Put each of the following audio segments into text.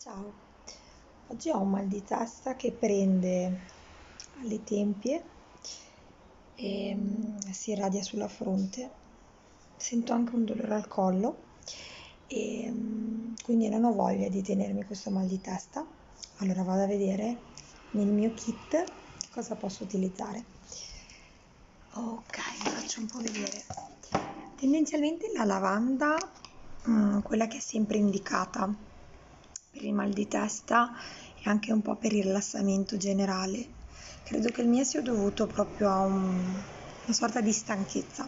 Ciao, oggi ho un mal di testa che prende alle tempie e si irradia sulla fronte. Sento anche un dolore al collo e quindi non ho voglia di tenermi questo mal di testa. Allora vado a vedere nel mio kit cosa posso utilizzare. Ok, vi faccio un po' vedere. Tendenzialmente la lavanda, quella che è sempre indicata per il mal di testa e anche un po' per il rilassamento generale. Credo che il mio sia dovuto proprio a una sorta di stanchezza.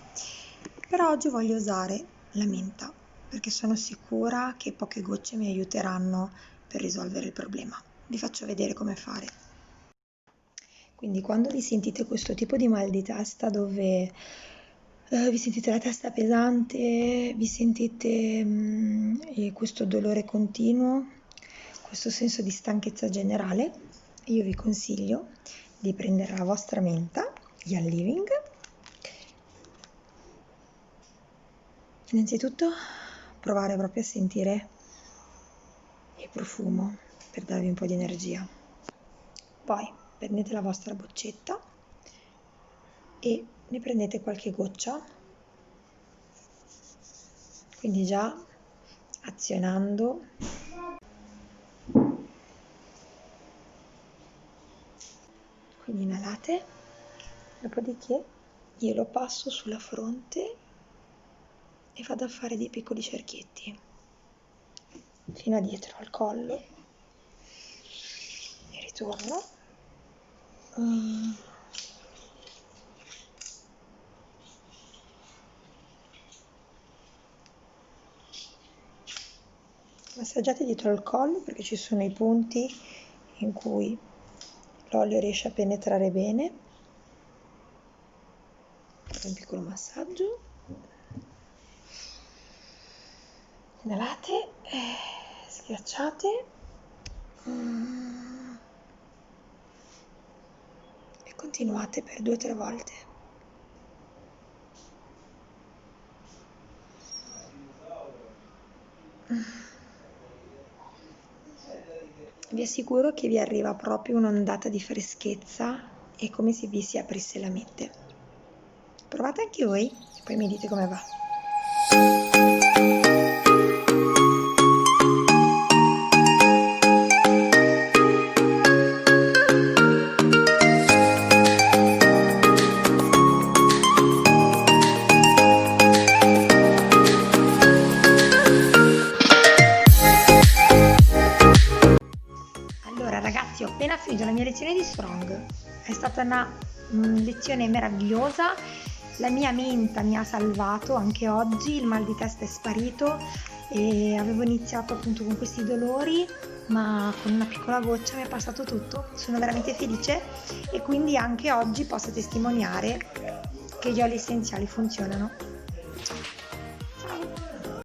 Però oggi voglio usare la menta perché sono sicura che poche gocce mi aiuteranno per risolvere il problema. Vi faccio vedere come fare. Quindi quando vi sentite questo tipo di mal di testa dove vi sentite la testa pesante, vi sentite questo dolore continuo, questo senso di stanchezza generale, io vi consiglio di prendere la vostra menta, Young Living. Innanzitutto provare proprio a sentire il profumo per darvi un po' di energia. Poi prendete la vostra boccetta e ne prendete qualche goccia, quindi già azionando quindi inalate, dopodiché io lo passo sulla fronte e vado a fare dei piccoli cerchietti fino a dietro al collo e ritorno. Massaggiate dietro al collo perché ci sono i punti in cui l'olio riesce a penetrare bene. Un piccolo massaggio. Inalate, schiacciate e continuate per 2-3 volte. Vi assicuro che vi arriva proprio un'ondata di freschezza, è come se vi si aprisse la mente. Provate anche voi e poi mi dite come va. Allora ragazzi, ho appena finito la mia lezione di Strong, è stata una lezione meravigliosa, la mia menta mi ha salvato anche oggi, il mal di testa è sparito e avevo iniziato appunto con questi dolori, ma con una piccola goccia mi è passato tutto, sono veramente felice e quindi anche oggi posso testimoniare che gli oli essenziali funzionano.